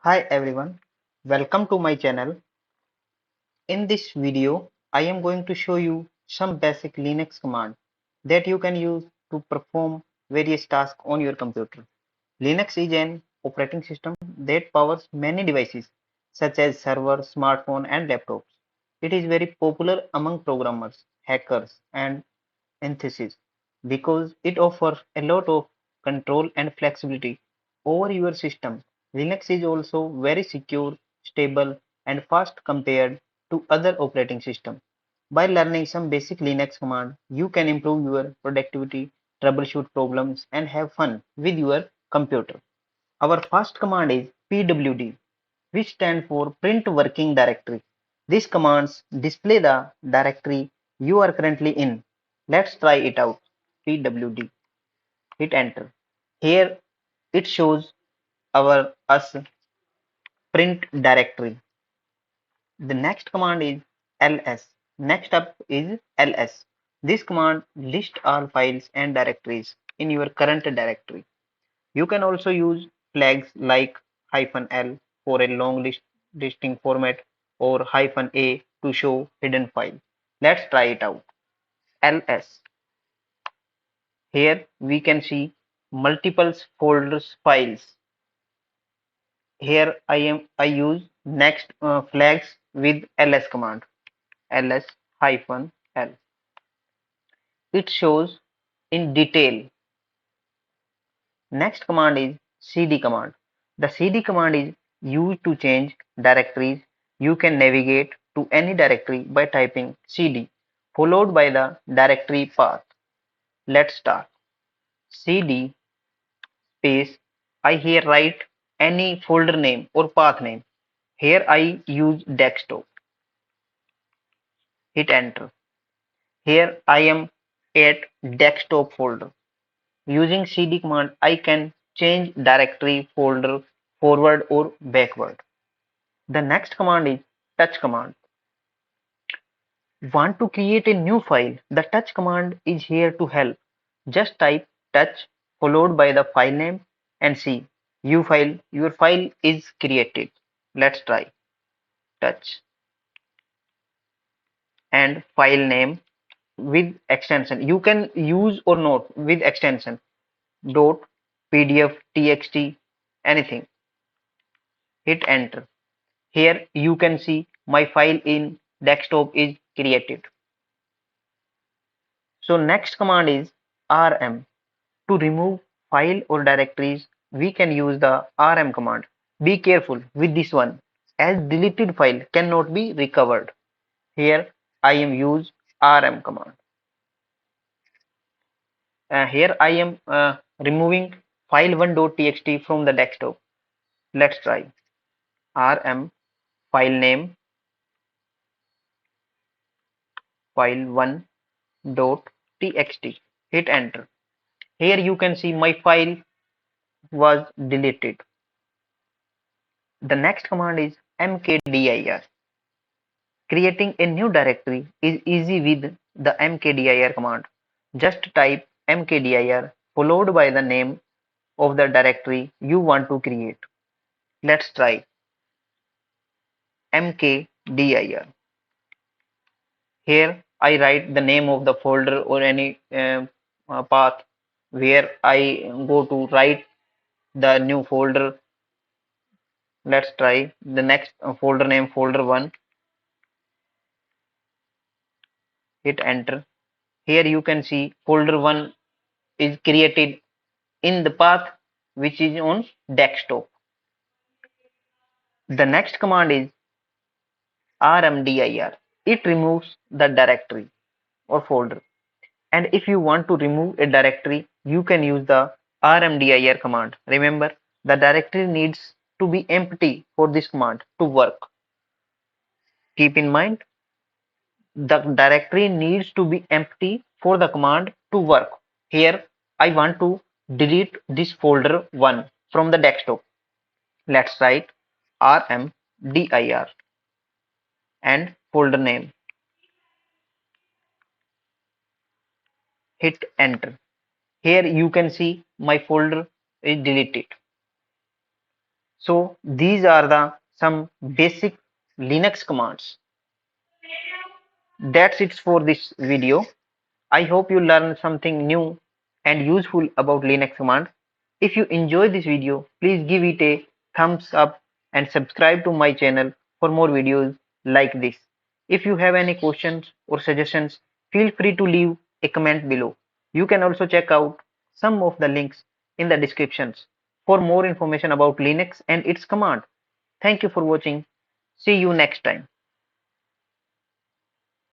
Hi everyone, welcome to my channel. In this video, I am going to show you some basic Linux command that you can use to perform various tasks on your computer. Linux is an operating system that powers many devices such as servers, smartphone and laptops. It is very popular among programmers, hackers and enthusiasts because it offers a lot of control and flexibility over your system. Linux is also very secure, stable, and fast compared to other operating systems. By learning some basic Linux command, you can improve your productivity, troubleshoot problems, and have fun with your computer. Our first command is pwd, which stands for print working directory. These commands display the directory you are currently in. Let's try it out. pwd. Hit enter. Here it shows our us print directory. The next command is ls. Next up is ls. This command lists all files and directories in your current directory. You can also use flags like -l for a long listing format or -a to show hidden file. Let's try it out. ls. Here we can see multiple folders files. Here I use next flags with ls command. ls-l. It shows in detail. Next command is cd command. The cd command is used to change directories. You can navigate to any directory by typing cd followed by the directory path. Let's start. cd space I here write any folder name or path name. Here I use desktop. Hit enter. Here I am at desktop folder. Using cd command I can change directory folder forward or backward. The next command is touch command. Want to create a new file? The touch command is here to help. Just type touch followed by the file name and see your file is created. Let's try touch and file name with extension. You can use or not with extension dot pdf txt anything. Hit enter. Here you can see my file in desktop is created. So next command is rm. To remove file or directories, we can use the rm command. Be careful with this one as deleted file cannot be recovered. Here I am use rm command. Here I am removing file1.txt from the desktop. Let's try rm file name file1.txt. Hit enter. Here you can see my file was deleted. The next command is mkdir. Creating a new directory is easy with the mkdir command. Just type mkdir followed by the name of the directory you want to create. Let's try mkdir. Here I write the name of the folder or any path where I go to write the new folder. Let's try the next folder name folder1. Hit enter. Here you can see folder1 is created in the path which is on desktop. The next command is rmdir. It removes the directory or folder. And if you want to remove a directory, you can use the rmdir command. Remember, the directory needs to be empty for this command to work. Keep in mind, the directory needs to be empty for the command to work. Here, I want to delete this folder 1 from the desktop. Let's write rmdir and folder name. Hit enter. Here you can see my folder is deleted. So these are the some basic Linux commands. That's it for this video. I hope you learned something new and useful about Linux commands. If you enjoyed this video, please give it a thumbs up and subscribe to my channel for more videos like this. If you have any questions or suggestions, feel free to leave a comment below. You can also check out some of the links in the descriptions for more information about Linux and its command. Thank you for watching. See you next time.